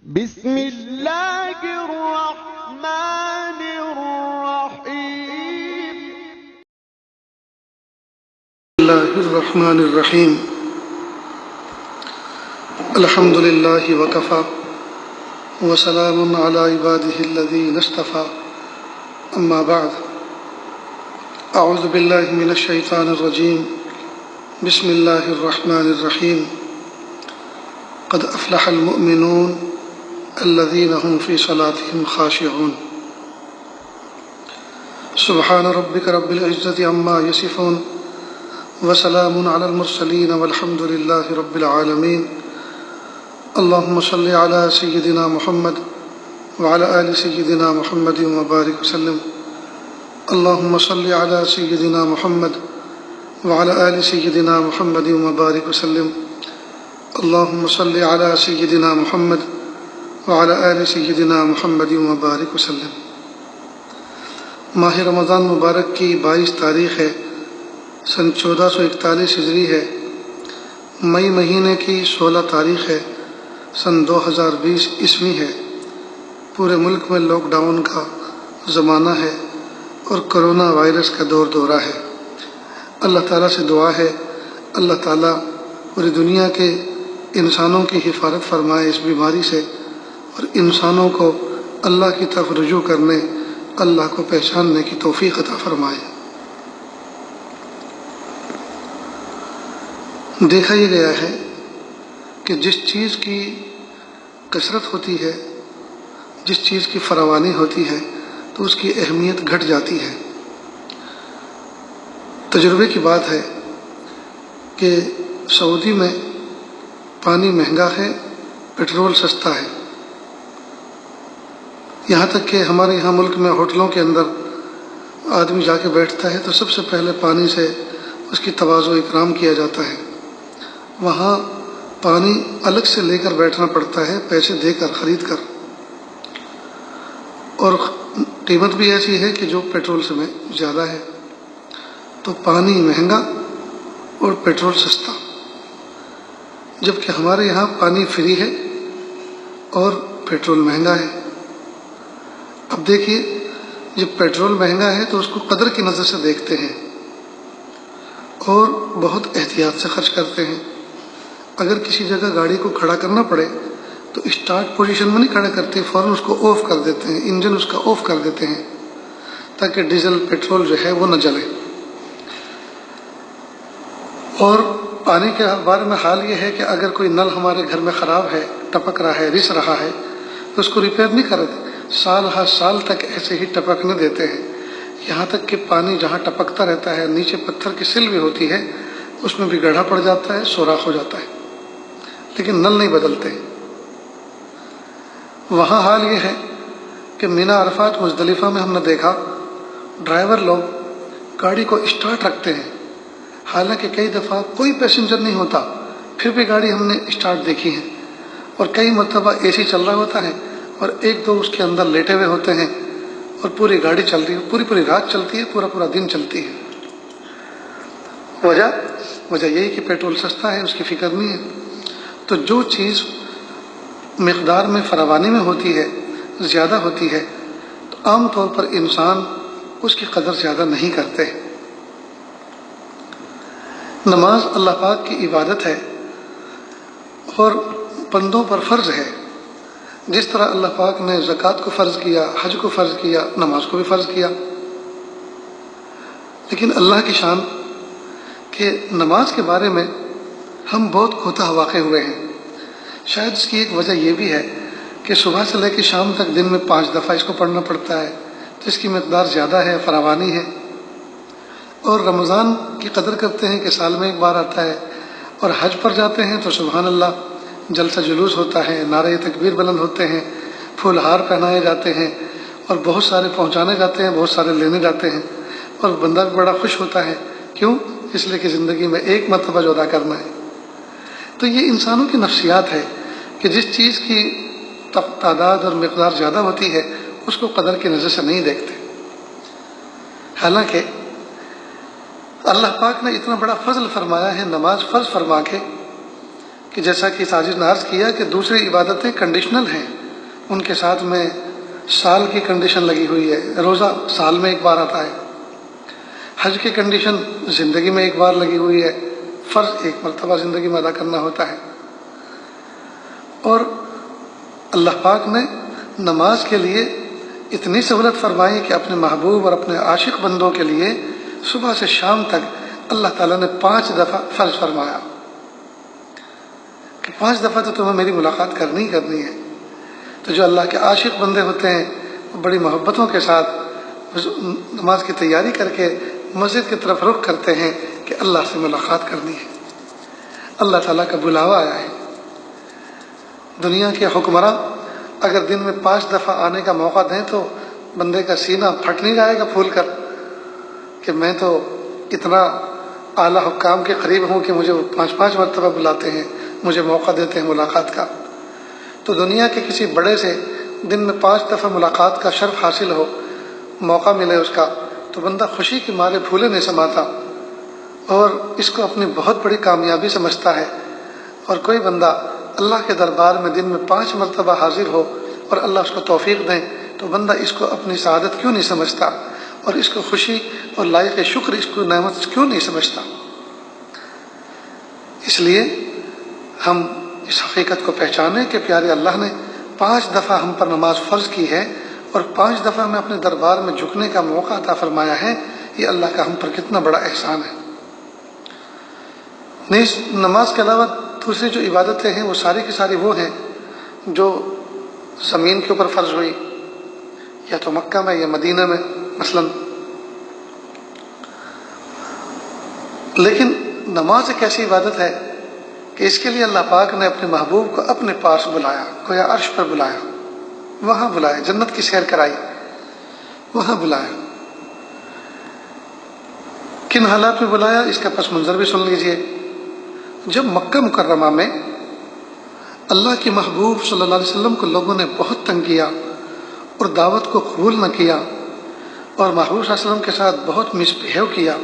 بسم اللہ الرحمن الرحیم اللہ الرحمن الرحیم الحمد للہ وکفی وسلام علی عبادہ الذین اصطفی اما بعد اعوذ باللہ من الشیطان الرجیم بسم اللہ الرحمن الرحیم قد افلح المؤمنون الذین هم فی صلاتهم خاشعون سبحان ربک رب العزة عما یصفون وسلام علی المرسلین والحمد للہ رب العالمین اللہم صل علی سیدنا محمد وعلی آل سیدنا محمد وبارک وسلم اللہم صل علی سیدنا محمد وعلی آل سیدنا محمد وبارک وسلم اللہم صل علی سیدنا محمد وعلی آل سیدنا محمد وبارک وسلم۔ ماہ رمضان مبارک کی 22 تاریخ ہے، سن 1441 ہجری ہے۔ مئی مہینے کی 16 تاریخ ہے، سن 2020 عیسوی ہے۔ پورے ملک میں لاک ڈاؤن کا زمانہ ہے اور کرونا وائرس کا دورہ ہے۔ اللہ تعالیٰ سے دعا ہے اللہ تعالیٰ پوری دنیا کے انسانوں کی حفاظت فرمائے اس بیماری سے، اور انسانوں کو اللہ کی طرف رجوع کرنے، اللہ کو پہچاننے کی توفیق عطا فرمائے۔ دیکھا یہ گیا ہے کہ جس چیز کی کثرت ہوتی ہے، جس چیز کی فراوانی ہوتی ہے، تو اس کی اہمیت گھٹ جاتی ہے۔ تجربے کی بات ہے کہ سعودی میں پانی مہنگا ہے، پیٹرول سستا ہے۔ یہاں تک کہ ہمارے یہاں ملک میں ہوٹلوں کے اندر آدمی جا کے بیٹھتا ہے تو سب سے پہلے پانی سے اس کی تواضع و اکرام کیا جاتا ہے۔ وہاں پانی الگ سے لے کر بیٹھنا پڑتا ہے، پیسے دے کر، خرید کر، اور قیمت بھی ایسی ہے کہ جو پیٹرول سے میں زیادہ ہے۔ تو پانی مہنگا اور پیٹرول سستا، جبکہ ہمارے یہاں پانی فری ہے اور پیٹرول مہنگا ہے۔ اب دیکھیے، جب پیٹرول مہنگا ہے تو اس کو قدر کی نظر سے دیکھتے ہیں اور بہت احتیاط سے خرچ کرتے ہیں۔ اگر کسی جگہ گاڑی کو کھڑا کرنا پڑے تو اسٹارٹ پوزیشن میں نہیں کھڑا کرتے، فوراً اس کو آف کر دیتے ہیں، انجن اس کا آف کر دیتے ہیں تاکہ ڈیزل پیٹرول جو ہے وہ نہ جلے۔ اور پانی کے بارے میں حال یہ ہے کہ اگر کوئی نل ہمارے گھر میں خراب ہے، ٹپک رہا ہے، رس رہا ہے، تو اس کو ریپیئر نہیں کرتے، سال ہر سال تک ایسے ہی ٹپکنے دیتے ہیں، یہاں تک کہ پانی جہاں ٹپکتا رہتا ہے نیچے پتھر کی سل بھی ہوتی ہے، اس میں بھی گڑھا پڑ جاتا ہے، سوراخ ہو جاتا ہے، لیکن نل نہیں بدلتے۔ وہاں حال یہ ہے کہ مینا عرفات مزدلفہ میں ہم نے دیکھا ڈرائیور لوگ گاڑی کو اسٹارٹ رکھتے ہیں، حالانکہ کئی دفعہ کوئی پیسنجر نہیں ہوتا، پھر بھی گاڑی ہم نے اسٹارٹ دیکھی ہے، اور کئی مرتبہ اے سی چل رہا ہوتا ہے اور ایک دو اس کے اندر لیٹے ہوئے ہوتے ہیں، اور پوری گاڑی چل رہی ہے، پوری رات چلتی ہے، پورا دن چلتی ہے۔ وجہ یہی کہ پیٹرول سستا ہے، اس کی فکر نہیں ہے۔ تو جو چیز مقدار میں فراوانی میں ہوتی ہے، زیادہ ہوتی ہے، تو عام طور پر انسان اس کی قدر زیادہ نہیں کرتے۔ نماز اللہ پاک کی عبادت ہے اور بندوں پر فرض ہے۔ جس طرح اللہ پاک نے زکوٰۃ کو فرض کیا، حج کو فرض کیا، نماز کو بھی فرض کیا۔ لیکن اللہ کی شان کہ نماز کے بارے میں ہم بہت کوتاہ واقع ہوئے ہیں۔ شاید اس کی ایک وجہ یہ بھی ہے کہ صبح سے لے کے شام تک دن میں 5 دفعہ اس کو پڑھنا پڑتا ہے، تو اس کی مقدار زیادہ ہے، فراوانی ہے۔ اور رمضان کی قدر کرتے ہیں کہ سال میں ایک بار آتا ہے، اور حج پر جاتے ہیں تو سبحان اللہ جلسہ جلوس ہوتا ہے، نعرہ تکبیر بلند ہوتے ہیں، پھول ہار پہنائے جاتے ہیں، اور بہت سارے پہنچانے جاتے ہیں، بہت سارے لینے جاتے ہیں، اور بندہ بھی بڑا خوش ہوتا ہے۔ کیوں؟ اس لیے کہ زندگی میں ایک مرتبہ جو ادا کرنا ہے۔ تو یہ انسانوں کی نفسیات ہے کہ جس چیز کی تعداد اور مقدار زیادہ ہوتی ہے اس کو قدر کی نظر سے نہیں دیکھتے۔ حالانکہ اللہ پاک نے اتنا بڑا فضل فرمایا ہے نماز فرض فرما کے کہ کہ جیسا کہ ساجد نے عرض کیا کہ دوسری عبادتیں کنڈیشنل ہیں، ان کے ساتھ میں سال کی کنڈیشن لگی ہوئی ہے، روزہ سال میں ایک بار آتا ہے، حج کی کنڈیشن زندگی میں ایک بار لگی ہوئی ہے، فرض ایک مرتبہ زندگی میں ادا کرنا ہوتا ہے۔ اور اللہ پاک نے نماز کے لیے اتنی سہولت فرمائی کہ اپنے محبوب اور اپنے عاشق بندوں کے لیے صبح سے شام تک اللہ تعالیٰ نے 5 دفعہ فرض فرمایا کہ 5 دفعہ تو تمہیں میری ملاقات کرنی ہی کرنی ہے۔ تو جو اللہ کے عاشق بندے ہوتے ہیں وہ بڑی محبتوں کے ساتھ نماز کی تیاری کر کے مسجد کی طرف رخ کرتے ہیں کہ اللہ سے ملاقات کرنی ہے، اللہ تعالیٰ کا بلاوا آیا ہے۔ دنیا کے حکمراں اگر دن میں 5 دفعہ آنے کا موقع دیں تو بندے کا سینہ پھٹ نہیں جائے گا پھول کر کہ میں تو اتنا اعلیٰ حکام کے قریب ہوں کہ مجھے 5 مرتبہ بلاتے ہیں، مجھے موقع دیتے ہیں ملاقات کا۔ تو دنیا کے کسی بڑے سے دن میں 5 دفعہ ملاقات کا شرف حاصل ہو، موقع ملے اس کا، تو بندہ خوشی کے مارے پھولے نہیں سماتا اور اس کو اپنی بہت بڑی کامیابی سمجھتا ہے۔ اور کوئی بندہ اللہ کے دربار میں دن میں 5 مرتبہ حاضر ہو اور اللہ اس کو توفیق دیں تو بندہ اس کو اپنی سعادت کیوں نہیں سمجھتا اور اس کو خوشی اور لائق شکر اس کو نعمت کیوں نہیں سمجھتا۔ اس لیے ہم اس حقیقت کو پہچانیں کہ پیارے اللہ نے 5 دفعہ ہم پر نماز فرض کی ہے اور 5 دفعہ ہمیں اپنے دربار میں جھکنے کا موقع عطا فرمایا ہے۔ یہ اللہ کا ہم پر کتنا بڑا احسان ہے۔ نیز نماز کے علاوہ دوسری جو عبادتیں ہیں وہ ساری کی ساری وہ ہیں جو زمین کے اوپر فرض ہوئی، یا تو مکہ میں یا مدینہ میں مثلا۔ لیکن نماز ایک ایسی عبادت ہے کہ اس کے لیے اللہ پاک نے اپنے محبوب کو اپنے پاس بلایا، گویا عرش پر بلایا، وہاں بلایا، جنت کی سیر کرائی، وہاں بلایا۔ کن حالات میں بلایا اس کا پس منظر بھی سن لیجئے۔ جب مکہ مکرمہ میں اللہ کے محبوب صلی اللہ علیہ وسلم کو لوگوں نے بہت تنگ کیا اور دعوت کو قبول نہ کیا اور محبوب صلی اللہ علیہ وسلم کے ساتھ بہت مس بہیو کیا،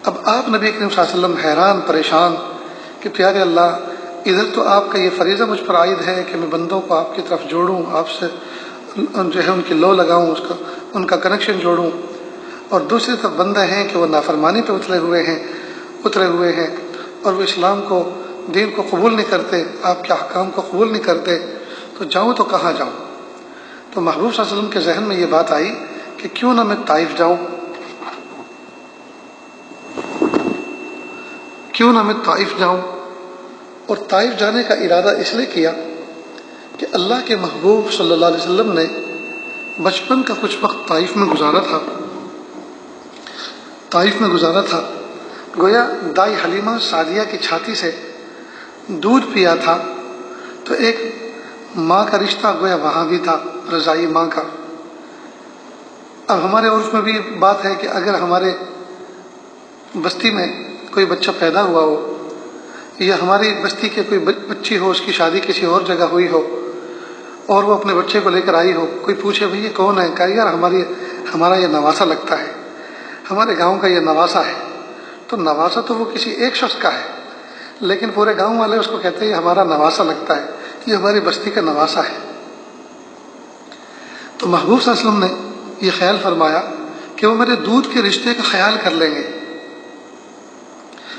اب آپ نبی کریم صلی اللہ علیہ وسلم حیران پریشان کہ پیارے اللہ، ادھر تو آپ کا یہ فریضہ مجھ پر عائد ہے کہ میں بندوں کو آپ کی طرف جوڑوں، آپ سے جو ہے ان کی لو لگاؤں، ان کا کنیکشن جوڑوں، اور دوسری طرف بندے ہیں کہ وہ نافرمانی پہ اترے ہوئے ہیں اور وہ اسلام کو، دین کو قبول نہیں کرتے، آپ کے احکام کو قبول نہیں کرتے، تو جاؤں تو کہاں جاؤں؟ تو محبوب صلی اللہ علیہ وسلم کے ذہن میں یہ بات آئی کہ کیوں نہ میں طائف جاؤں، کیوں نہ میں طائف جاؤں۔ اور طائف جانے کا ارادہ اس لیے کیا کہ اللہ کے محبوب صلی اللہ علیہ وسلم نے بچپن کا کچھ وقت طائف میں گزارا تھا، گویا دائی حلیمہ سعدیہ کی چھاتی سے دودھ پیا تھا، تو ایک ماں کا رشتہ گویا وہاں بھی تھا، رضائی ماں کا۔ اب ہمارے عرف میں بھی بات ہے کہ اگر ہمارے بستی میں کوئی بچہ پیدا ہوا ہو یا ہماری بستی کے کوئی بچی ہو، اس کی شادی کسی اور جگہ ہوئی ہو اور وہ اپنے بچے کو لے کر آئی ہو، کوئی پوچھے بھئی یہ کون ہے، کہا یار ہمارا یہ نواسا لگتا ہے، ہمارے گاؤں کا یہ نواسا ہے۔ تو نواسا تو وہ کسی ایک شخص کا ہے، لیکن پورے گاؤں والے اس کو کہتے ہیں یہ ہمارا نواسا لگتا ہے، یہ ہماری بستی کا نواسا ہے۔ تو محبوب صلی اللہ علیہ وسلم نے یہ خیال فرمایا کہ وہ میرے دودھ کے رشتے کا خیال کر لیں گے۔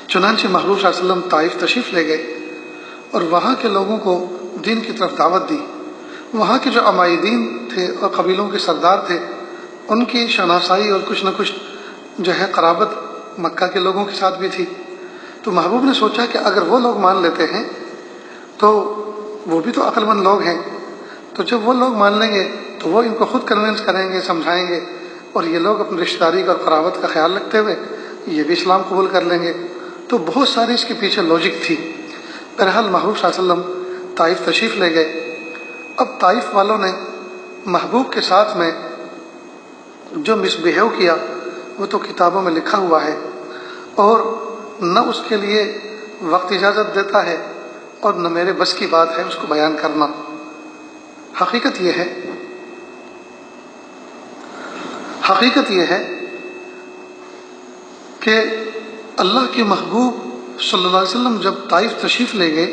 چنانچہ محبوب صلی اللہ علیہ وسلم طائف تشریف لے گئے اور وہاں کے لوگوں کو دین کی طرف دعوت دی۔ وہاں کے جو عمائدین تھے اور قبیلوں کے سردار تھے، ان کی شناسائی اور کچھ نہ کچھ جو ہے قرابت مکہ کے لوگوں کے ساتھ بھی تھی۔ تو محبوب نے سوچا کہ اگر وہ لوگ مان لیتے ہیں تو وہ بھی تو عقل مند لوگ ہیں، تو جب وہ لوگ مان لیں گے تو وہ ان کو خود کنونس کریں گے، سمجھائیں گے، اور یہ لوگ اپنی رشتہ داری اور قرابت کا خیال رکھتے ہوئے یہ بھی اسلام قبول کر لیں گے۔ تو بہت ساری اس کے پیچھے لاجک تھی۔ بہرحال محبوب صلی اللہ علیہ وسلم طائف تشریف لے گئے۔ اب طائف والوں نے محبوب کے ساتھ میں جو مس بہیو کیا وہ تو کتابوں میں لکھا ہوا ہے، اور نہ اس کے لیے وقت اجازت دیتا ہے اور نہ میرے بس کی بات ہے اس کو بیان کرنا۔ حقیقت یہ ہے کہ اللہ کے محبوب صلی اللہ علیہ وسلم جب طائف تشریف لے گئے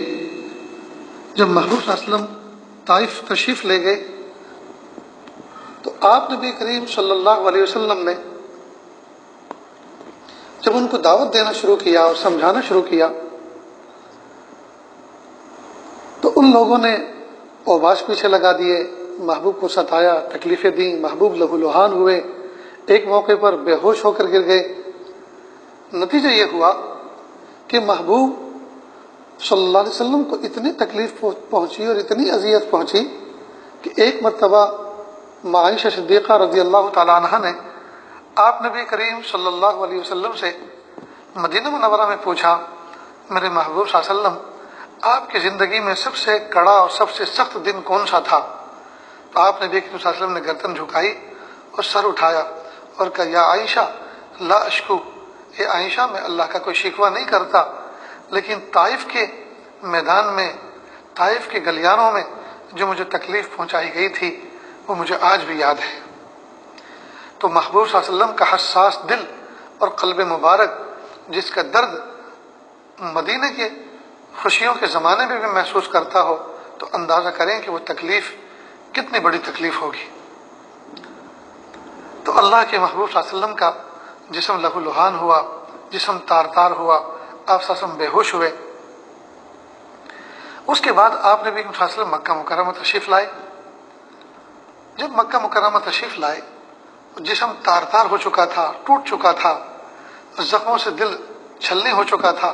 جب محبوب صلی اللہ علیہ وسلم طائف تشریف لے گئے تو آپ نبی کریم صلی اللہ علیہ وسلم نے جب ان کو دعوت دینا شروع کیا اور سمجھانا شروع کیا تو ان لوگوں نے اوباش پیچھے لگا دیے، محبوب کو ستایا، تکلیفیں دیں، محبوب لہو لہان ہوئے، ایک موقع پر بے ہوش ہو کر گر گئے۔ نتیجہ یہ ہوا کہ محبوب صلی اللہ علیہ وسلم کو اتنی تکلیف پہنچی اور اتنی اذیت پہنچی کہ ایک مرتبہ عائشہ صدیقہ رضی اللہ تعالیٰ عنہ نے آپ نبی کریم صلی اللہ علیہ وسلم سے مدینہ منورہ میں پوچھا، میرے محبوب صلی اللہ علیہ وسلم آپ کی زندگی میں سب سے کڑا اور سب سے سخت دن کون سا تھا؟ تو آپ نبی کریم صلی اللہ علیہ وسلم نے گردن جھکائی اور سر اٹھایا اور کہا، یا عائشہ لا اشکو، اے عائشہ میں اللہ کا کوئی شکوہ نہیں کرتا، لیکن طائف کے میدان میں، طائف کے گلیانوں میں جو مجھے تکلیف پہنچائی گئی تھی وہ مجھے آج بھی یاد ہے۔ تو محبوب صلی اللہ علیہ وسلم کا حساس دل اور قلب مبارک جس کا درد مدینہ کے خوشیوں کے زمانے میں بھی محسوس کرتا ہو تو اندازہ کریں کہ وہ تکلیف کتنی بڑی تکلیف ہوگی۔ تو اللہ کے محبوب صلی اللہ علیہ وسلم کا جسم لہو لہان ہوا، جسم تار تار ہوا، آپ صلی اللہ علیہ وسلم بے ہوش ہوئے۔ اس کے بعد آپ نبی صلی اللہ علیہ وسلم مکہ مکرمہ تشریف لائے۔ جب مکہ مکرمہ تشریف لائے جسم تار تار ہو چکا تھا، ٹوٹ چکا تھا، زخموں سے دل چھلنی ہو چکا تھا۔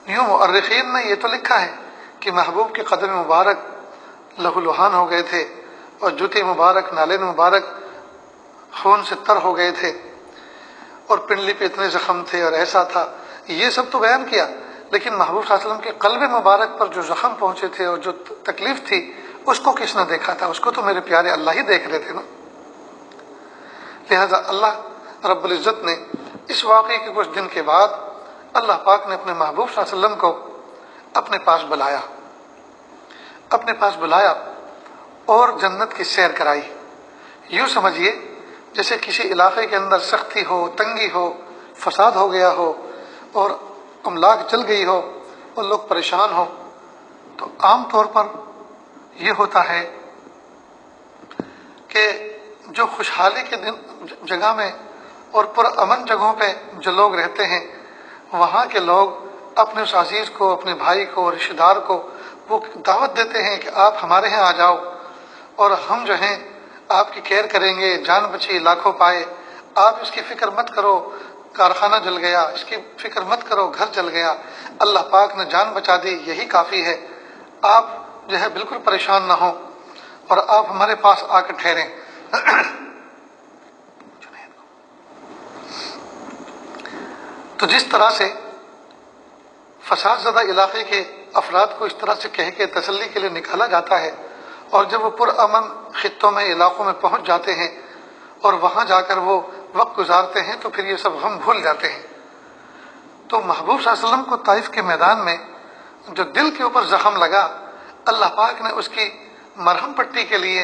یوں مؤرخین نے یہ تو لکھا ہے کہ محبوب کے قدم مبارک لہو لہان ہو گئے تھے اور جوتی مبارک، نالین مبارک خون سے تر ہو گئے تھے اور پنڈلی پہ اتنے زخم تھے اور ایسا تھا، یہ سب تو بیان کیا، لیکن محبوب صلی اللہ علیہ وسلم کے قلب مبارک پر جو زخم پہنچے تھے اور جو تکلیف تھی اس کو کس نے دیکھا تھا؟ اس کو تو میرے پیارے اللہ ہی دیکھ رہے تھے نا۔ لہذا اللہ رب العزت نے اس واقعے کے کچھ دن کے بعد اللہ پاک نے اپنے محبوب صلی اللہ علیہ وسلم کو اپنے پاس بلایا اور جنت کی سیر کرائی۔ یوں سمجھیے جیسے کسی علاقے کے اندر سختی ہو، تنگی ہو، فساد ہو گیا ہو اور املاک چل گئی ہو اور لوگ پریشان ہو، تو عام طور پر یہ ہوتا ہے کہ جو خوشحالی کے جگہ میں اور پرامن جگہوں پہ جو لوگ رہتے ہیں وہاں کے لوگ اپنے اس عزیز کو، اپنے بھائی کو، رشتہ دار کو وہ دعوت دیتے ہیں کہ آپ ہمارے ہاں آ جاؤ اور ہم جو ہیں آپ کی کیئر کریں گے، جان بچی لاکھوں پائے، آپ اس کی فکر مت کرو کارخانہ جل گیا، اس کی فکر مت کرو گھر جل گیا، اللہ پاک نے جان بچا دی، یہی کافی ہے، آپ جو ہے بالکل پریشان نہ ہوں اور آپ ہمارے پاس آ کر ٹھہریں۔ تو جس طرح سے فساد زدہ علاقے کے افراد کو اس طرح سے کہہ کے تسلی کے لیے نکالا جاتا ہے اور جب وہ پرامن خطوں میں، علاقوں میں پہنچ جاتے ہیں اور وہاں جا کر وہ وقت گزارتے ہیں تو پھر یہ سب غم بھول جاتے ہیں۔ تو محبوب صلی اللہ علیہ وسلم کو طائف کے میدان میں جو دل کے اوپر زخم لگا، اللہ پاک نے اس کی مرہم پٹی کے لیے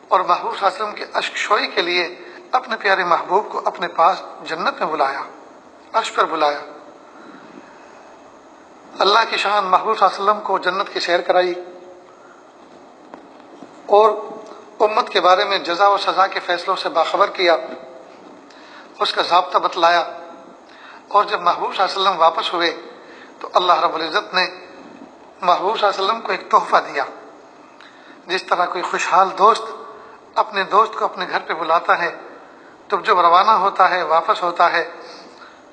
اور محبوب صلی اللہ علیہ وسلم کے اشک شوئی کے لیے اپنے پیارے محبوب کو اپنے پاس جنت میں بلایا، عرش پر بلایا۔ اللہ کی شان محبوب صلی اللہ علیہ وسلم کو جنت کی سیر کرائی اور امت کے بارے میں جزا و سزا کے فیصلوں سے باخبر کیا، اس کا ضابطہ بتلایا۔ اور جب محبوب صلی اللہ علیہ وسلم واپس ہوئے تو اللہ رب العزت نے محبوب صلی اللہ علیہ وسلم کو ایک تحفہ دیا۔ جس طرح کوئی خوشحال دوست اپنے دوست کو اپنے گھر پہ بلاتا ہے تو جب روانہ ہوتا ہے، واپس ہوتا ہے،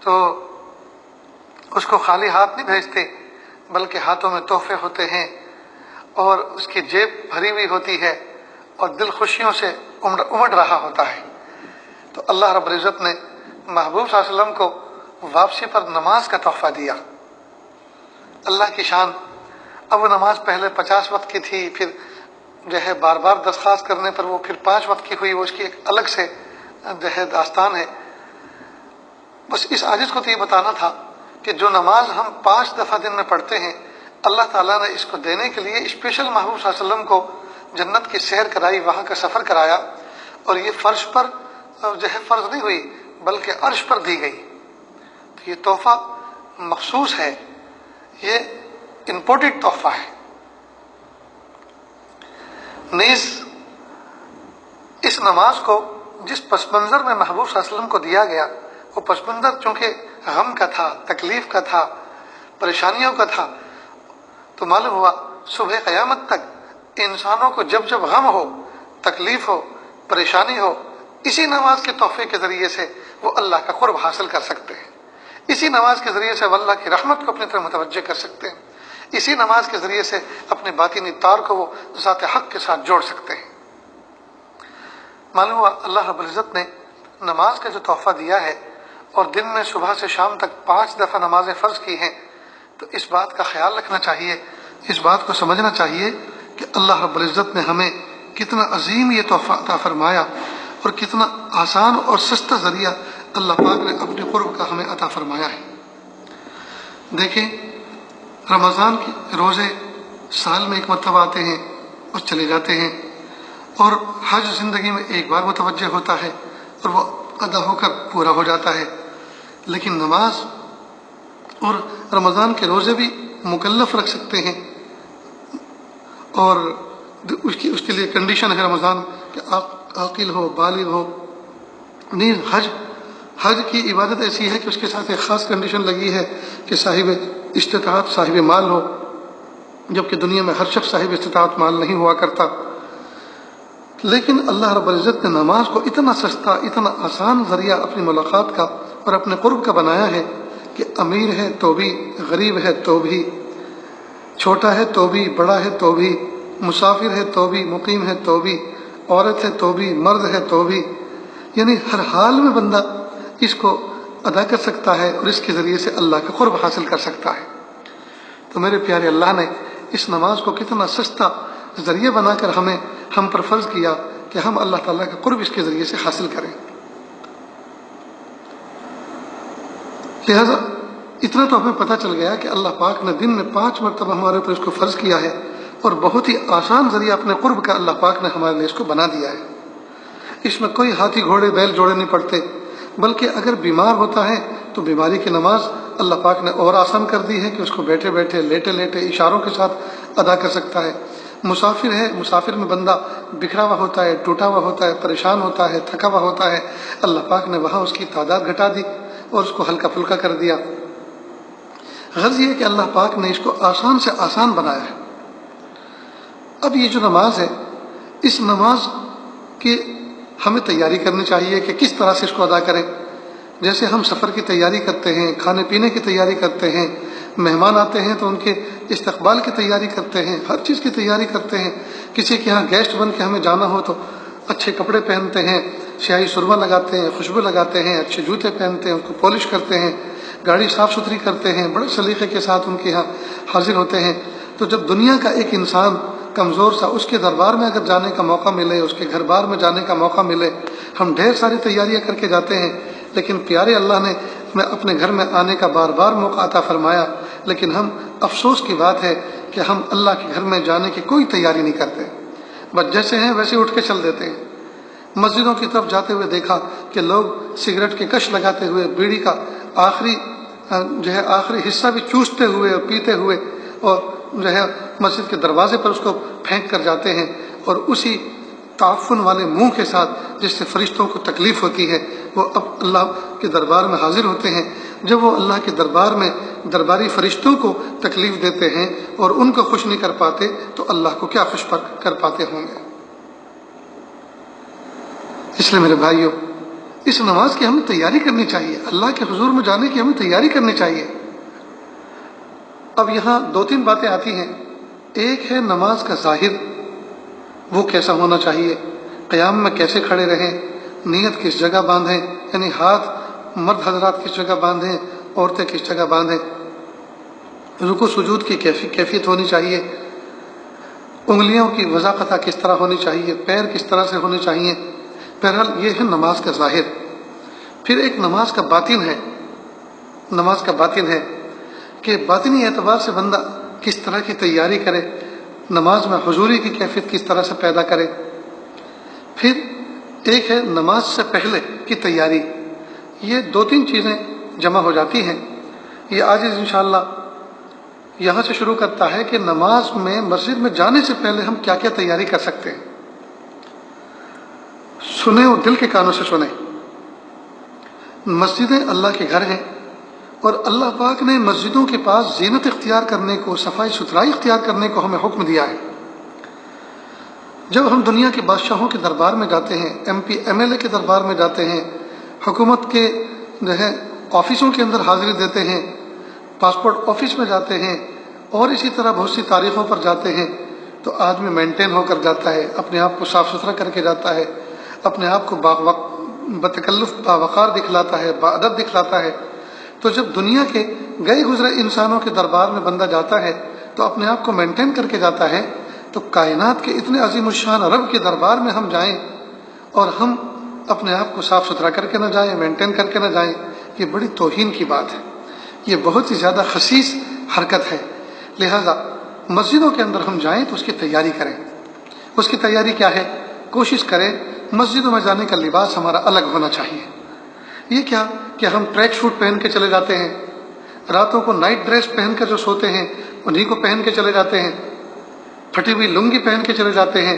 تو اس کو خالی ہاتھ نہیں بھیجتے بلکہ ہاتھوں میں تحفے ہوتے ہیں اور اس کی جیب بھری ہوئی ہوتی ہے اور دل خوشیوں سے امڑ رہا ہوتا ہے۔ تو اللہ رب العزت نے محبوب صلی اللہ علیہ وسلم کو واپسی پر نماز کا تحفہ دیا۔ اللہ کی شان، اب وہ نماز پہلے 50 وقت کی تھی، پھر جو ہے بار بار درخواست کرنے پر وہ پھر 5 وقت کی ہوئی، وہ اس کی ایک الگ سے جو ہے داستان ہے۔ بس اس عاجز کو تو یہ بتانا تھا کہ جو نماز ہم 5 دفعہ دن میں پڑھتے ہیں، اللہ تعالیٰ نے اس کو دینے کے لیے اسپیشل محبوب صلی اللہ علیہ وسلم کو جنت کی سیر کرائی، وہاں کا سفر کرایا، اور یہ فرش پر جو ہے فرض نہیں ہوئی بلکہ عرش پر دی گئی۔ تو یہ تحفہ مخصوص ہے، یہ امپورٹڈ تحفہ ہے، نیز اس نماز کو جس پس منظر میں محبوب صلی اللہ علیہ وسلم کو دیا گیا، وہ پس منظر چونکہ غم کا تھا، تکلیف کا تھا، پریشانیوں کا تھا، تو معلوم ہوا صبح قیامت تک انسانوں کو جب جب غم ہو، تکلیف ہو، پریشانی ہو، اسی نماز کے تحفے کے ذریعے سے وہ اللہ کا قرب حاصل کر سکتے ہیں، اسی نماز کے ذریعے سے وہ اللہ کی رحمت کو اپنی طرف متوجہ کر سکتے ہیں، اسی نماز کے ذریعے سے اپنے باطنی تار کو وہ ذات حق کے ساتھ جوڑ سکتے ہیں۔ معلوم ہوا اللہ رب العزت نے نماز کا جو تحفہ دیا ہے اور دن میں صبح سے شام تک 5 دفعہ نمازیں فرض کی ہیں، تو اس بات کا خیال رکھنا چاہیے، اس بات کو سمجھنا چاہیے کہ اللہ رب العزت نے ہمیں کتنا عظیم یہ تحفہ عطا فرمایا اور کتنا آسان اور سستا ذریعہ اللہ پاک نے اپنے قرب کا ہمیں عطا فرمایا ہے۔ دیکھیں، رمضان کے روزے سال میں ایک مرتبہ آتے ہیں اور چلے جاتے ہیں، اور حج زندگی میں ایک بار متوجہ ہوتا ہے اور وہ ادا ہو کر پورا ہو جاتا ہے، لیکن نماز اور رمضان کے روزے بھی مکلف رکھ سکتے ہیں، اور اس کے لیے کنڈیشن ہے رمضان کہ عاقل ہو، بالغ ہو۔ نیز حج کی عبادت ایسی ہے کہ اس کے ساتھ ایک خاص کنڈیشن لگی ہے کہ صاحب استطاعت، صاحب مال ہو، جبکہ دنیا میں ہر شخص صاحب استطاعت مال نہیں ہوا کرتا۔ لیکن اللہ رب العزت نے نماز کو اتنا سستا، اتنا آسان ذریعہ اپنی ملاقات کا اور اپنے قرب کا بنایا ہے کہ امیر ہے تو بھی، غریب ہے تو بھی، چھوٹا ہے تو بھی، بڑا ہے تو بھی، مسافر ہے تو بھی، مقیم ہے تو بھی، عورت ہے تو بھی، مرد ہے تو بھی، یعنی ہر حال میں بندہ اس کو ادا کر سکتا ہے اور اس کے ذریعے سے اللہ کا قرب حاصل کر سکتا ہے۔ تو میرے پیارے اللہ نے اس نماز کو کتنا سستا ذریعہ بنا کر ہم پر فرض کیا کہ ہم اللہ تعالیٰ کا قرب اس کے ذریعے سے حاصل کریں۔ لہذا اتنا تو ہمیں پتہ چل گیا کہ اللہ پاک نے دن میں 5 مرتبہ ہمارے اوپر اس کو فرض کیا ہے، اور بہت ہی آسان ذریعہ اپنے قرب کا اللہ پاک نے ہمارے لیے اس کو بنا دیا ہے۔ اس میں کوئی ہاتھی گھوڑے بیل جوڑے نہیں پڑتے، بلکہ اگر بیمار ہوتا ہے تو بیماری کی نماز اللہ پاک نے اور آسان کر دی ہے کہ اس کو بیٹھے بیٹھے، لیٹے لیٹے، اشاروں کے ساتھ ادا کر سکتا ہے۔ مسافر ہے، مسافر میں بندہ بکھرا ہوا ہوتا ہے، ٹوٹا ہوا ہوتا ہے، پریشان ہوتا ہے، تھکا ہوا ہوتا ہے، اللہ پاک نے وہاں اس کی تعداد گھٹا دی اور اس کو ہلکا پھلکا کر دیا۔ غرض یہ کہ اللہ پاک نے اس کو آسان سے آسان بنایا ہے۔ اب یہ جو نماز ہے، اس نماز کی ہمیں تیاری کرنی چاہیے کہ کس طرح سے اس کو ادا کریں۔ جیسے ہم سفر کی تیاری کرتے ہیں، کھانے پینے کی تیاری کرتے ہیں، مہمان آتے ہیں تو ان کے استقبال کی تیاری کرتے ہیں، ہر چیز کی تیاری کرتے ہیں۔ کسی کے ہاں گیسٹ بن کے ہمیں جانا ہو تو اچھے کپڑے پہنتے ہیں، سیاہی سرما لگاتے ہیں، خوشبو لگاتے ہیں، اچھے جوتے پہنتے ہیں، ان کو پالش کرتے ہیں، گاڑی صاف ستھری کرتے ہیں، بڑے سلیقے کے ساتھ ان کے ہاں حاضر ہوتے ہیں۔ تو جب دنیا کا ایک انسان کمزور سا اس کے دربار میں اگر جانے کا موقع ملے، اس کے گھر بار میں جانے کا موقع ملے، ہم ڈھیر ساری تیاریاں کر کے جاتے ہیں، لیکن پیارے اللہ نے ہمیں اپنے گھر میں آنے کا بار بار موقع عطا فرمایا، لیکن ہم افسوس کی بات ہے کہ ہم اللہ کے گھر میں جانے کی کوئی تیاری نہیں کرتے، بس جیسے ہیں ویسے اٹھ کے چل دیتے ہیں۔ مسجدوں کی طرف جاتے ہوئے دیکھا کہ لوگ سگریٹ کے کش لگاتے ہوئے، بیڑی کا آخری حصہ بھی چوستے ہوئے اور پیتے ہوئے، اور مسجد کے دروازے پر اس کو پھینک کر جاتے ہیں، اور اسی تعفن والے منہ کے ساتھ جس سے فرشتوں کو تکلیف ہوتی ہے، وہ اب اللہ کے دربار میں حاضر ہوتے ہیں۔ جب وہ اللہ کے دربار میں درباری فرشتوں کو تکلیف دیتے ہیں اور ان کو خوش نہیں کر پاتے، تو اللہ کو کیا خوش کر پاتے ہوں گے۔ اس لیے میرے بھائیوں، اس نماز کی ہمیں تیاری کرنی چاہیے، اللہ کے حضور میں جانے کی ہمیں تیاری کرنی چاہیے۔ اب یہاں 2-3 باتیں آتی ہیں۔ ایک ہے نماز کا ظاہر، وہ کیسا ہونا چاہیے، قیام میں کیسے کھڑے رہیں، نیت کس جگہ باندھیں، یعنی ہاتھ مرد حضرات کس جگہ باندھیں، عورتیں کس جگہ باندھیں، رکوع سجود کی کیفیت ہونی چاہیے، انگلیوں کی وضاقتہ کس طرح ہونی چاہیے، پیر کس طرح سے ہونے چاہیے۔ بہرحال یہ ہے نماز کا ظاہر۔ پھر ایک نماز کا باطن ہے، نماز کا باطن ہے کہ باطنی اعتبار سے بندہ کس طرح کی تیاری کرے، نماز میں حضوری کی کیفیت کس طرح سے پیدا کرے۔ پھر ایک ہے نماز سے پہلے کی تیاری۔ یہ 2-3 چیزیں جمع ہو جاتی ہیں۔ یہ آج انشاءاللہ یہاں سے شروع کرتا ہے کہ نماز میں مسجد میں جانے سے پہلے ہم کیا کیا تیاری کر سکتے ہیں. سنیں اور دل کے کانوں سے سنیں. مسجدیں اللہ کے گھر ہیں اور اللہ پاک نے مسجدوں کے پاس زینت اختیار کرنے کو، صفائی ستھرائی اختیار کرنے کو ہمیں حکم دیا ہے. جب ہم دنیا کے بادشاہوں کے دربار میں جاتے ہیں، M P M L A کے دربار میں جاتے ہیں، حکومت کے جو ہے آفسوں کے اندر حاضری دیتے ہیں، پاسپورٹ آفس میں جاتے ہیں اور اسی طرح بہت سی تاریخوں پر جاتے ہیں، تو آدمی مینٹین ہو کر جاتا ہے، اپنے آپ کو صاف ستھرا کر کے جاتا ہے، اپنے آپ کو بتکلف باوقار دکھلاتا ہے، باادب دکھلاتا ہے. تو جب دنیا کے گئے گزرے انسانوں کے دربار میں بندہ جاتا ہے تو اپنے آپ کو مینٹین کر کے جاتا ہے. تو کائنات کے اتنے عظیم الشان رب کے دربار میں ہم جائیں اور ہم اپنے آپ کو صاف ستھرا کر کے نہ جائیں، مینٹین کر کے نہ جائیں، یہ بڑی توہین کی بات ہے، یہ بہت ہی زیادہ خسیس حرکت ہے. لہذا مسجدوں کے اندر ہم جائیں تو اس کی تیاری کریں. اس کی تیاری کیا ہے؟ کوشش کریں مسجدوں میں جانے کا لباس ہمارا الگ ہونا چاہیے. یہ کیا کہ ہم ٹریک سوٹ پہن کے چلے جاتے ہیں، راتوں کو نائٹ ڈریس پہن کے جو سوتے ہیں انہی کو پہن کے چلے جاتے ہیں، پھٹی ہوئی لنگی پہن کے چلے جاتے ہیں،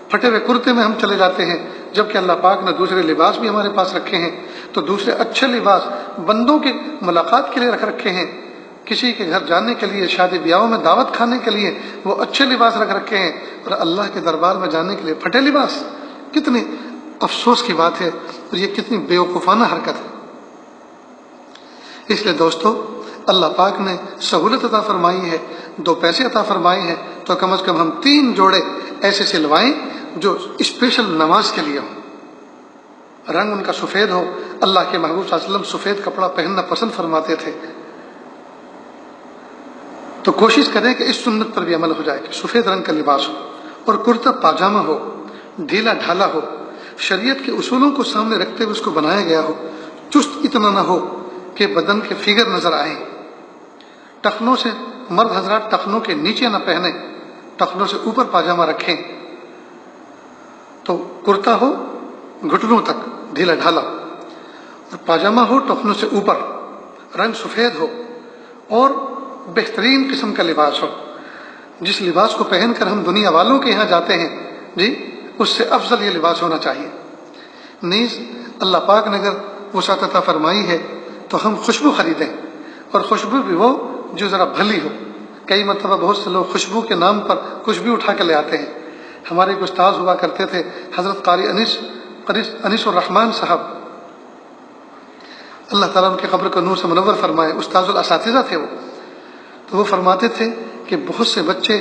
پھٹے ہوئے کرتے میں ہم چلے جاتے ہیں، جبکہ اللہ پاک نے دوسرے لباس بھی ہمارے پاس رکھے ہیں. تو دوسرے اچھے لباس بندوں کی ملاقات کے لیے رکھ رکھے ہیں، کسی کے گھر جانے کے لیے، شادی بیاہوں میں دعوت کھانے کے لیے وہ اچھے لباس رکھ رکھے ہیں، اور اللہ کے دربار میں جانے کے لیے پھٹے لباس. کتنی افسوس کی بات ہے اور یہ کتنی بیوقوفانہ حرکت ہے. اس لیے دوستو، اللہ پاک نے سہولت عطا فرمائی ہے، 2 پیسے عطا فرمائے ہیں، تو کم از کم ہم 3 جوڑے ایسے سلوائیں جو اسپیشل نماز کے لیے ہوں، رنگ ان کا سفید ہو. اللہ کے محبوب صلی اللہ علیہ وسلم سفید کپڑا پہننا پسند فرماتے تھے. تو کوشش کریں کہ اس سنت پر بھی عمل ہو جائے کہ سفید رنگ کا لباس ہو اور کرتا پاجامہ ہو، ڈھیلا ڈھالا ہو، شریعت کے اصولوں کو سامنے رکھتے ہوئے اس کو بنایا گیا ہو، چست اتنا نہ ہو کہ بدن کے فگر نظر آئیں. ٹخنوں سے مرد حضرات ٹخنوں کے نیچے نہ پہنیں، ٹخنوں سے اوپر پاجامہ رکھیں. تو کرتا ہو گھٹنوں تک ڈھیلا ڈھالا اور پاجامہ ہو ٹخنوں سے اوپر، رنگ سفید ہو اور بہترین قسم کا لباس ہو. جس لباس کو پہن کر ہم دنیا والوں کے یہاں جاتے ہیں جی، اس سے افضل یہ لباس ہونا چاہیے. نیز اللہ پاک نے اگر وسعت عطا فرمائی ہے تو ہم خوشبو خریدیں، اور خوشبو بھی وہ جو ذرا بھلی ہو. کئی مرتبہ بہت سے لوگ خوشبو کے نام پر کچھ بھی اٹھا کے لے آتے ہیں. ہمارے ایک استاد ہوا کرتے تھے حضرت قاری انیس الرحمن صاحب، اللہ تعالیٰ ان کے قبر کو نور سے منور فرمائے، استاذ الاساتذہ تھے وہ. تو وہ فرماتے تھے کہ بہت سے بچے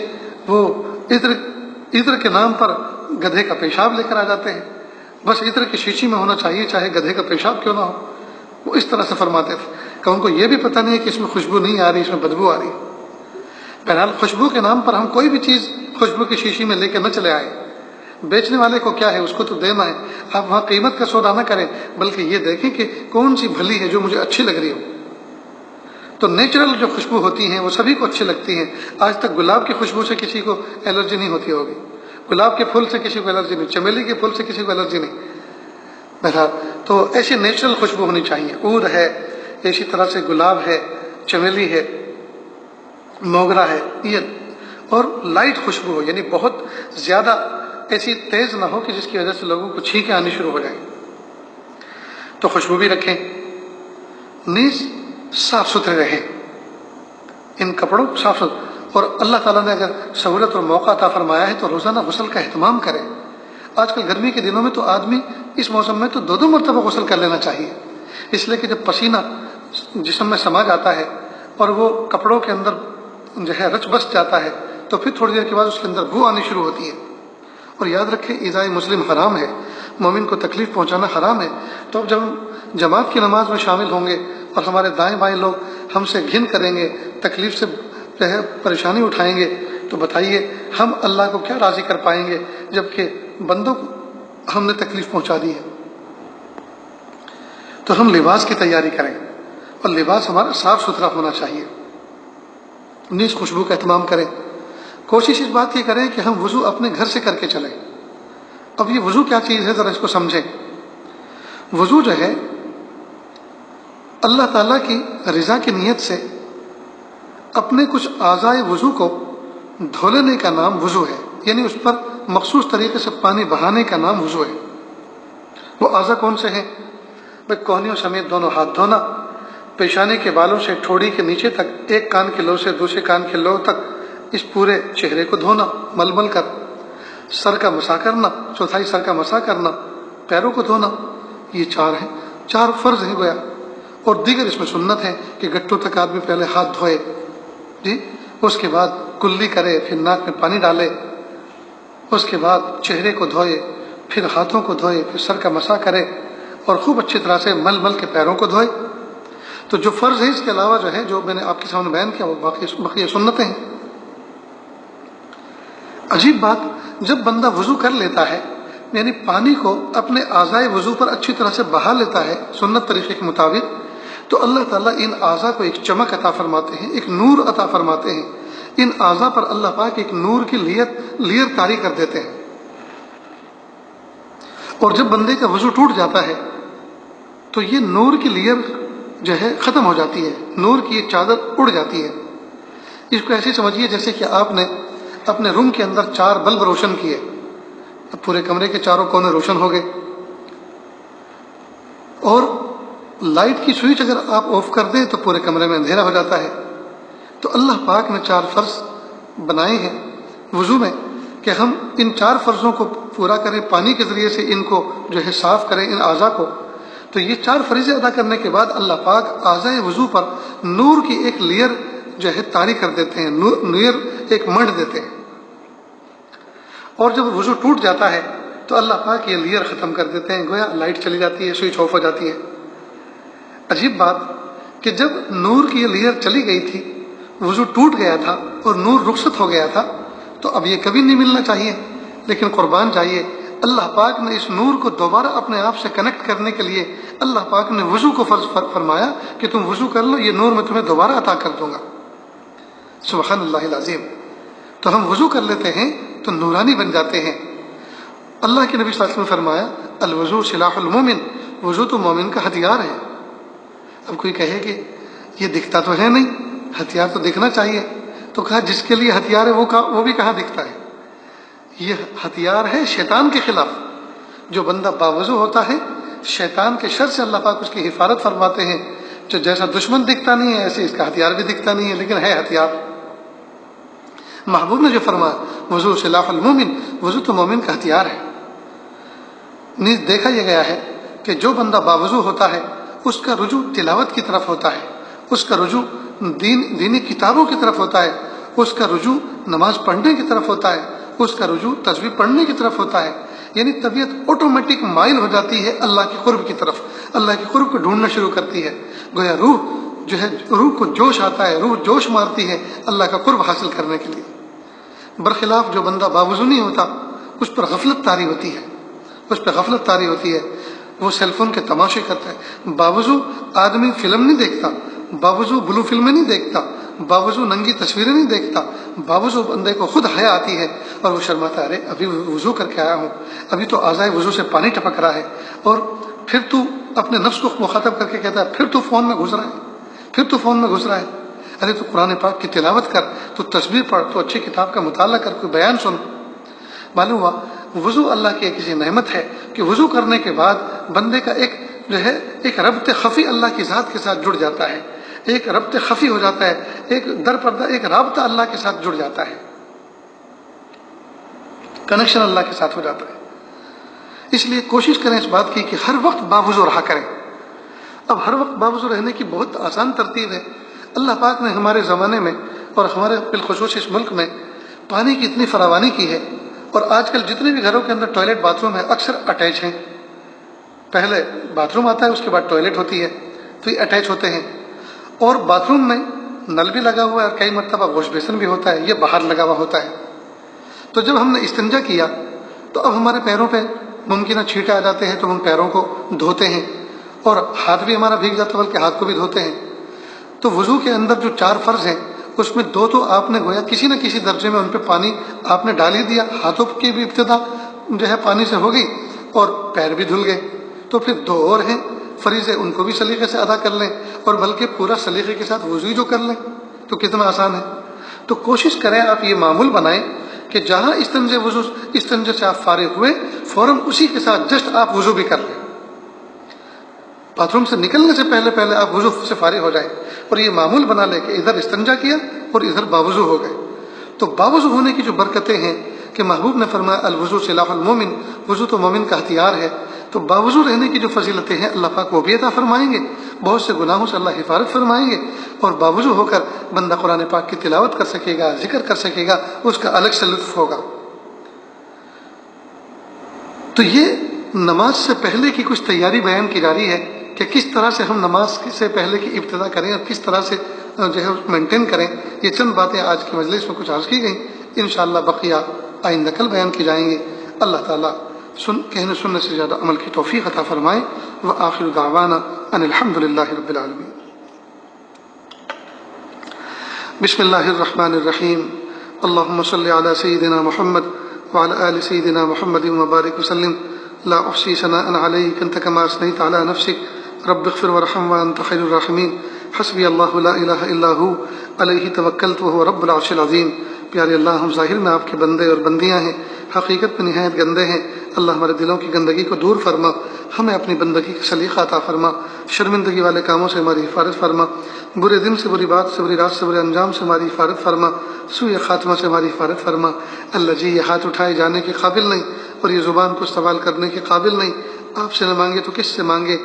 وہ عطر کے نام پر گدھے کا پیشاب لے کر آ جاتے ہیں، بس عطر کی شیشی میں ہونا چاہیے چاہے گدھے کا پیشاب کیوں نہ ہو. وہ اس طرح سے فرماتے تھے کہ ان کو یہ بھی پتہ نہیں ہے کہ اس میں خوشبو نہیں آ رہی، اس میں بدبو آ رہی. بہرحال خوشبو کے نام پر ہم کوئی بھی چیز خوشبو کی شیشی میں لے کے نہ چلے آئے. بیچنے والے کو کیا ہے، اس کو تو دینا ہے. آپ وہاں قیمت کا سودا نہ کریں، بلکہ یہ دیکھیں کہ کون سی بھلی ہے جو مجھے اچھی لگ رہی ہو. تو نیچرل جو خوشبو ہوتی ہیں وہ سبھی کو اچھی لگتی ہیں. آج تک گلاب کی خوشبو سے کسی کو الرجی نہیں ہوتی ہوگی، گلاب کے پھول سے کسی کو الرجی نہیں، چمیلی کے پھول سے کسی کو الرجی نہیں. بہرحال تو ایسی نیچرل خوشبو ہونی چاہیے. عود ہے، اسی طرح سے گلاب ہے، چمیلی ہے، موگرا ہے، یہ اور لائٹ خوشبو ہو، یعنی بہت زیادہ ایسی تیز نہ ہو کہ جس کی وجہ سے لوگوں کو چھینکیں آنی شروع ہو جائیں. تو خوشبو بھی رکھیں. نیز صاف ستھرے رہیں، ان کپڑوں کو صاف ستھرے. اور اللہ تعالیٰ نے اگر سہولت اور موقع عطا فرمایا ہے تو روزانہ غسل کا اہتمام کریں. آج کل گرمی کے دنوں میں تو آدمی اس موسم میں تو 2 مرتبہ غسل کر لینا چاہیے، اس لیے کہ جب پسینہ جسم میں سما جاتا ہے اور وہ کپڑوں کے اندر جو ہے رچ بس جاتا ہے تو پھر تھوڑی دیر کے بعد اس کے اندر بو آنی شروع ہوتی ہے. اور یاد رکھیں ایذاء مسلم حرام ہے، مومن کو تکلیف پہنچانا حرام ہے. تو اب جب ہم جماعت کی نماز میں شامل ہوں گے اور ہمارے دائیں بائیں لوگ ہم سے گھن کریں گے، تکلیف سے پریشانی اٹھائیں گے، تو بتائیے ہم اللہ کو کیا راضی کر پائیں گے جبکہ بندوں کو ہم نے تکلیف پہنچا دی ہے. تو ہم لباس کی تیاری کریں اور لباس ہمارا صاف ستھرا ہونا چاہیے. نیز خوشبو کا اہتمام کریں. کوشش اس بات کی کریں کہ ہم وضو اپنے گھر سے کر کے چلیں. اب یہ وضو کیا چیز ہے ذرا اس کو سمجھیں. وضو جو ہے اللہ تعالیٰ کی رضا کی نیت سے اپنے کچھ اعضائے وضو کو دھو لینے کا نام وضو ہے، یعنی اس پر مخصوص طریقے سے پانی بہانے کا نام وضو ہے۔ وہ اعضاء کون سے ہیں؟ بھائی کوہنیوں سمیت دونوں ہاتھ دھونا، پیشانی کے بالوں سے ٹھوڑی کے نیچے تک، ایک کان کے لو سے دوسرے کان کے لو تک اس پورے چہرے کو دھونا مل مل کر، سر کا مسح کرنا، چوتھائی سر کا مسح کرنا، پیروں کو دھونا، یہ 4 ہیں، 4 فرض ہیں گویا، اور دیگر اس میں سنت ہے کہ گٹوں تک آدمی پہلے ہاتھ دھوئے، جی، اس کے بعد کلی کرے، پھر ناک میں پانی ڈالے، اس کے بعد چہرے کو دھوئے، پھر ہاتھوں کو دھوئے، پھر سر کا مسح کرے، اور خوب اچھی طرح سے مل مل کے پیروں کو دھوئے۔ تو جو فرض ہے اس کے علاوہ جو ہے جو میں نے آپ کے سامنے بیان کیا وہ باقی سنتیں ہیں۔ عجیب بات، جب بندہ وضو کر لیتا ہے، یعنی پانی کو اپنے اعضائے وضو پر اچھی طرح سے بہا لیتا ہے سنت طریقے کے مطابق، تو اللہ تعالیٰ ان اعضاء کو ایک چمک عطا فرماتے ہیں، ایک نور عطا فرماتے ہیں۔ ان اعضاء پر اللہ پاک ایک نور کی لیئر طاری کر دیتے ہیں، اور جب بندے کا وضو ٹوٹ جاتا ہے تو یہ نور کی لیئر جو ہے ختم ہو جاتی ہے، نور کی یہ چادر اڑ جاتی ہے۔ اس کو ایسے سمجھیے جیسے کہ آپ نے اپنے روم کے اندر 4 بلب روشن کیے، اب پورے کمرے کے چاروں کونے روشن ہو گئے، اور لائٹ کی سوئچ اگر آپ آف کر دیں تو پورے کمرے میں اندھیرا ہو جاتا ہے۔ تو اللہ پاک نے 4 فرض بنائے ہیں وضو میں کہ ہم ان 4 فرضوں کو پورا کریں، پانی کے ذریعے سے ان کو جو ہے صاف کریں ان اعضاء کو۔ تو یہ 4 فریضے ادا کرنے کے بعد اللہ پاک اعضائے وضو پر نور کی ایک لیئر جو ہے طاری کر دیتے ہیں، نور ایک منڈ دیتے ہیں، اور جب وضو ٹوٹ جاتا ہے تو اللہ پاک یہ لیئر ختم کر دیتے ہیں، گویا لائٹ چلی جاتی ہے، سوئچ آف ہو جاتی ہے۔ عجیب بات کہ جب نور کی یہ لیئر چلی گئی تھی، وضو ٹوٹ گیا تھا اور نور رخصت ہو گیا تھا، تو اب یہ کبھی نہیں ملنا چاہیے، لیکن قربان جائیے اللہ پاک نے اس نور کو دوبارہ اپنے آپ سے کنیکٹ کرنے کے لیے اللہ پاک نے وضو کو فرض فرمایا کہ تم وضو کر لو، یہ نور میں تمہیں دوبارہ عطا کر دوں گا۔ سبحان اللہ العظیم۔ تو ہم وضو کر لیتے ہیں تو نورانی بن جاتے ہیں۔ اللہ کے نبی صلی اللہ علیہ وسلم نے فرمایا الوضو سلاح المومن، وضو تو مومن کا ہتھیار ہے۔ اب کوئی کہے کہ یہ دکھتا تو ہے نہیں، ہتھیار تو دکھنا چاہیے، تو کہا جس کے لیے ہتھیار ہے وہ بھی کہاں دکھتا ہے؟ یہ ہتھیار ہے شیطان کے خلاف۔ جو بندہ باوضو ہوتا ہے شیطان کے شر سے اللہ پاک اس کی حفاظت فرماتے ہیں۔ جو جیسا دشمن دکھتا نہیں ہے ایسے اس کا ہتھیار بھی دکھتا نہیں ہے، لیکن ہے ہتھیار۔ محبوب نے جو فرمایا وضو سلاح المومن، وضو تو مومن کا ہتھیار ہے۔ نیز دیکھا یہ گیا ہے کہ جو بندہ باوضو ہوتا ہے اس کا رجوع تلاوت کی طرف ہوتا ہے، اس کا رجوع دینی کتابوں کی طرف ہوتا ہے، اس کا رجوع نماز پڑھنے کی طرف ہوتا ہے، اس کا رجوع تسبیح پڑھنے کی طرف ہوتا ہے، یعنی طبیعت آٹومیٹک مائل ہو جاتی ہے اللہ کے قرب کی طرف، اللہ کے قرب کو ڈھونڈنا شروع کرتی ہے۔ گویا روح جو ہے، روح کو جوش آتا ہے، روح جوش مارتی ہے اللہ کا قرب حاصل کرنے کے لیے۔ برخلاف جو بندہ باوضو نہیں ہوتا اس پر غفلت طاری ہوتی ہے، اس پہ غفلت طاری ہوتی ہے، وہ سیل فون کے تماشے کرتا ہے۔ باوضو آدمی فلم نہیں دیکھتا، باوضو بلو فلمیں نہیں دیکھتا، باوضو ننگی تصویریں نہیں دیکھتا، باوضو بندے کو خود حیا آتی ہے اور وہ شرماتا ہے، ارے ابھی وضو کر کے آیا ہوں، ابھی تو اعضائے وضو سے پانی ٹپک رہا ہے، اور پھر تو اپنے نفس کو مخاطب کر کے کہتا ہے پھر تو فون میں گھس رہا ہے، پھر تو فون میں گھس رہا ہے۔ ارے تو قرآن پاک کی تلاوت کر، تو تسبیح پڑھ، تو اچھی کتاب کا مطالعہ کر، کوئی بیان سن۔ معلوم ہوا وضو اللہ کی ایک ایسی نعمت ہے کہ وضو کرنے کے بعد بندے کا ایک جو ہے ایک ربط خفی اللہ کی ذات کے ساتھ جڑ جاتا ہے، ایک ربط خفی ہو جاتا ہے، ایک در پردہ ایک رابطہ اللہ کے ساتھ جڑ جاتا ہے، کنیکشن اللہ کے ساتھ ہو جاتا ہے۔ اس لیے کوشش کریں اس بات کی کہ ہر وقت باوضو رہا کریں۔ اب ہر وقت باوضو رہنے کی بہت آسان ترتیب ہے۔ اللہ پاک نے ہمارے زمانے میں اور ہمارے بالخصوص اس ملک میں پانی کی اتنی فراوانی کی ہے، اور آج کل جتنے بھی گھروں کے اندر ٹوائلٹ باتھ روم ہے اکثر اٹیچ ہیں۔ پہلے باتھ روم آتا ہے، اس کے بعد ٹوائلٹ ہوتی ہے، تو یہ اٹیچ ہوتے ہیں، اور باتھ روم میں نل بھی لگا ہوا ہے اور کئی مرتبہ واش بیسن بھی ہوتا ہے، یہ باہر لگا ہوا ہوتا ہے۔ تو جب ہم نے استنجا کیا تو اب ہمارے پیروں پہ ممکنہ چھینٹے آ جاتے ہیں، تو ہم پیروں کو دھوتے ہیں، اور ہاتھ بھی ہمارا بھیگ جاتا ہے بلکہ ہاتھ کو بھی دھوتے ہیں۔ تو وضو کے اندر جو 4 فرض ہیں اس میں 2 تو آپ نے گویا کسی نہ کسی درجے میں ان پہ پانی آپ نے ڈال ہی دیا، ہاتھوں کی بھی ابتدا جو ہے پانی سے ہو گئی اور پیر بھی دھل گئے۔ تو پھر 2 اور ہیں فریضے، ان کو بھی سلیقے سے ادا کر لیں، اور بلکہ پورا سلیقے کے ساتھ وضو جو کر لیں، تو کتنا آسان ہے. تو کوشش کریں آپ یہ معمول بنائیں کہ جہاں استنجے سے آپ فارغ ہوئے فوراً اسی کے ساتھ جسٹ آپ وضو بھی کر لیں. باتھ روم سے نکلنے سے پہلے آپ وضو سے فارغ ہو جائیں اور یہ معمول بنا لیں کہ ادھر استنجا کیا اور ادھر باوضو ہو گئے. تو باوضو ہونے کی جو برکتیں ہیں کہ محبوب نے فرمایا الوضو سلاح المومن، وضو تو مومن کا ہتھیار ہے. تو باوضو رہنے کی جو فضیلتیں ہیں اللہ پاک وہ بھی عطا فرمائیں گے، بہت سے گناہوں سے اللہ حفاظت فرمائیں گے، اور باوضو ہو کر بندہ قرآن پاک کی تلاوت کر سکے گا، ذکر کر سکے گا، اس کا الگ سے لطف ہوگا. تو یہ نماز سے پہلے کی کچھ تیاری بیان کی جا رہی ہے کہ کس طرح سے ہم نماز سے پہلے کی ابتدا کریں اور کس طرح سے جو ہے مینٹین کریں. یہ چند باتیں آج کی مجلس میں کچھ عرض کی گئیں، انشاءاللہ بقیہ آئندہ کل بیان کی جائیں گے. اللہ تعالیٰ کہنے سننے سے زیادہ عمل کی توفیق عطا فرمائے. وآخر دعوانا ان الحمد للہ رب العالمین. بسم اللہ الرحمن الرحیم. اللہم صلی علی سیدنا محمد وعلى آل سيدنا محمد وبارك وسلم. لا أحصي ثناء عليك أنت كما أثنيت على نفسك رب اغفر وارحم وأنت خير الراحمين. حسبي الله لا إله إلا هو عليه توكلت وهو رب العرش العظيم. پیارے اللہ، ہم ظاہر میں آپ کے بندے اور بندیاں ہیں، حقیقت میں نہایت گندے ہیں. اللہ ہمارے دلوں کی گندگی کو دور فرما، ہمیں اپنی بندگی کا سلیقہ عطا فرما، شرمندگی والے کاموں سے ہماری حفاظت فرما، برے دن سے، بری بات سے، بری رات سے، برے انجام سے ہماری حفاظت فرما، سوء خاتمہ سے ہماری حفاظت فرما. اللہ جی، یہ ہاتھ اٹھائے جانے کے قابل نہیں اور یہ زبان کو سوال کرنے کے قابل نہیں. آپ سے نہ مانگے تو کس سے مانگے،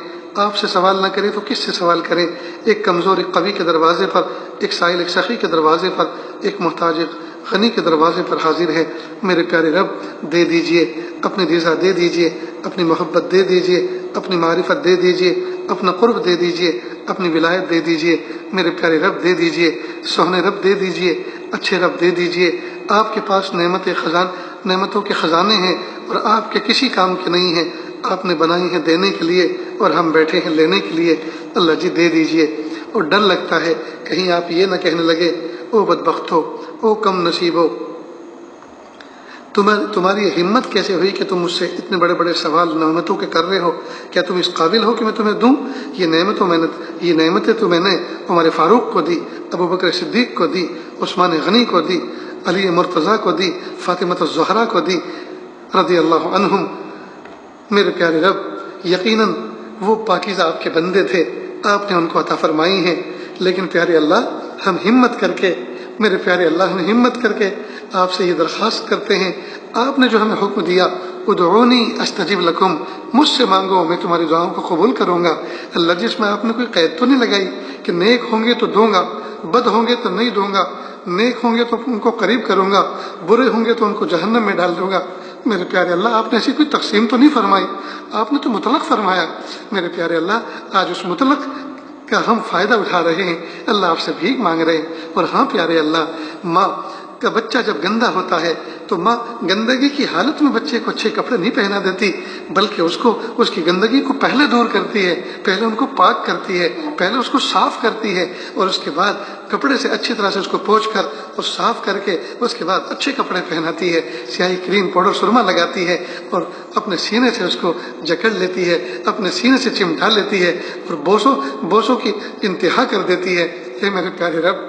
آپ سے سوال نہ کرے تو کس سے سوال کرے. ایک کمزور ایک قوی کے دروازے پر، ایک سائل ایک سخی کے دروازے پر، ایک محتاج ایک غنی کے دروازے پر حاضر ہے. میرے پیارے رب، دے دیجئے، اپنی رضا دے دیجئے، اپنی محبت دے دیجئے، اپنی معرفت دے دیجئے، اپنا قرب دے دیجئے، اپنی ولایت دے دیجئے. میرے پیارے رب دے دیجئے، سونے رب دے دیجئے، اچھے رب دے دیجئے. آپ کے پاس نعمتوں کے خزانے ہیں اور آپ کے کسی کام کے نہیں ہیں. آپ نے بنائی ہیں دینے کے لیے اور ہم بیٹھے ہیں لینے کے لیے. اللہ جی دے دیجئے. اور ڈر لگتا ہے کہیں آپ یہ نہ کہنے لگے او بدبختو، او کم نصیبو، تمہاری ہمت کیسے ہوئی کہ تم مجھ سے اتنے بڑے بڑے سوال نعمتوں کے کر رہے ہو؟ کیا تم اس قابل ہو کہ میں تمہیں دوں؟ یہ نعمتیں تو میں نے عمر فاروق کو دی، ابو بکر صدیق کو دی، عثمان غنی کو دی، علی مرتضیٰ کو دی، فاطمہ الزہرا کو دی رضی اللہ عنہم. میرے پیارے رب، یقیناً وہ پاکیزہ آپ کے بندے تھے، آپ نے ان کو عطا فرمائی ہیں. لیکن پیارے اللہ، ہم ہمت کر کے، میرے پیارے اللہ، ہم ہمت کر کے آپ سے یہ درخواست کرتے ہیں. آپ نے جو ہمیں حکم دیا ادعونی استجب لکم، مجھ سے مانگو میں تمہاری دعاؤں کو قبول کروں گا. اللہ جی، اس میں آپ نے کوئی قید تو نہیں لگائی کہ نیک ہوں گے تو دوں گا، بد ہوں گے تو نہیں دوں گا، نیک ہوں گے تو ان کو قریب کروں گا، برے ہوں گے تو ان کو جہنم میں ڈال دوں گا. میرے پیارے اللہ، آپ نے ایسی کوئی تقسیم تو نہیں فرمائی، آپ نے تو مطلق فرمایا. میرے پیارے اللہ، آج اس مطلق کا ہم فائدہ اٹھا رہے ہیں، اللہ آپ سے بھیک مانگ رہے ہیں. اور ہاں پیارے اللہ، ماں کا بچہ جب گندا ہوتا ہے تو ماں گندگی کی حالت میں بچے کو اچھے کپڑے نہیں پہنا دیتی، بلکہ اس کی گندگی کو پہلے دور کرتی ہے، پہلے ان کو پاک کرتی ہے، پہلے اس کو صاف کرتی ہے، اور اس کے بعد کپڑے سے اچھی طرح سے اس کو پوچھ کر اور صاف کر کے اس کے بعد اچھے کپڑے پہناتی ہے، سیاہی کریم پاؤڈر سرما لگاتی ہے اور اپنے سینے سے اس کو جکڑ لیتی ہے، اپنے سینے سے چمٹا لیتی ہے اور بوسوں کی انتہا کر دیتی ہے. اے میرے پیارے رب،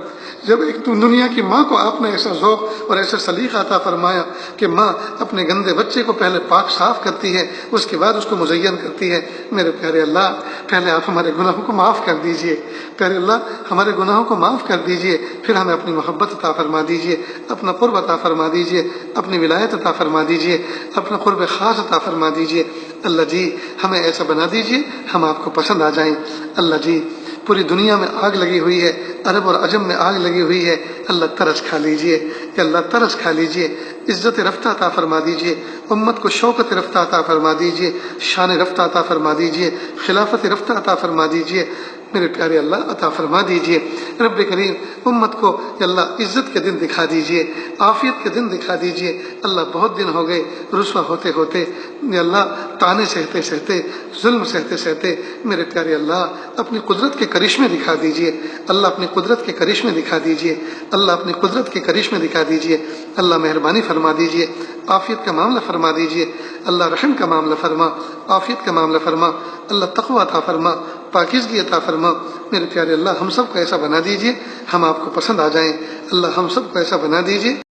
جب ایک دنیا کی ماں کو آپ نے ایسا ذوق اور ایسا سلیقہ عطا فرمایا کہ ماں اپنے گندے بچے کو پہلے پاک صاف کرتی ہے، اس کے بعد اس کو مزین کرتی ہے. میرے پیارے اللہ، پہلے آپ ہمارے گناہوں کو معاف کر دیجئے. پیارے اللہ، ہمارے گناہوں کو معاف کر دیجئے، پھر ہمیں اپنی محبت عطا فرما دیجئے، اپنا قرب عطا فرما دیجئے، اپنی ولایت عطا فرما دیجئے، اپنا قرب خاص عطا فرما دیجئے. اللہ جی، ہمیں ایسا بنا دیجئے ہم آپ کو پسند آ جائیں. اللہ جی، پوری دنیا میں آگ لگی ہوئی ہے، عرب اور عجم میں آگ لگی ہوئی ہے. اللہ ترس کھا لیجئے، کہ اللہ ترس کھا لیجئے. عزت رفتہ عطا فرما دیجئے، امت کو شوکت رفتہ عطا فرما دیجئے، شان رفتہ عطا فرما دیجئے، خلافت رفتہ عطا فرما دیجئے. میرے پیارے اللہ، عطا فرما دیجئے. رب کریم، امت کو یا اللہ عزت کے دن دکھا دیجئے، عافیت کے دن دکھا دیجئے. اللہ بہت دن ہو گئے رسوا ہوتے ہوتے، یا اللہ تانے سہتے سہتے، ظلم سہتے سہتے. میرے پیارے اللہ، اپنی قدرت کے کرشمے دکھا دیجئے. اللہ اپنی قدرت کے کرشمے دکھا دیجئے. اللہ اپنی قدرت کے کرشمے دکھا دیجئے. اللہ مہربانی فرما دیجئے، عافیت کا معاملہ فرما دیجئے. اللہ رحم کا معاملہ فرما، عافیت کا معاملہ فرما. اللہ تقوی عطا فرما، پاکیزگی عطا فرما. میرے پیارے اللہ، ہم سب کو ایسا بنا دیجئے ہم آپ کو پسند آ جائیں. اللہ ہم سب کو ایسا بنا دیجیے.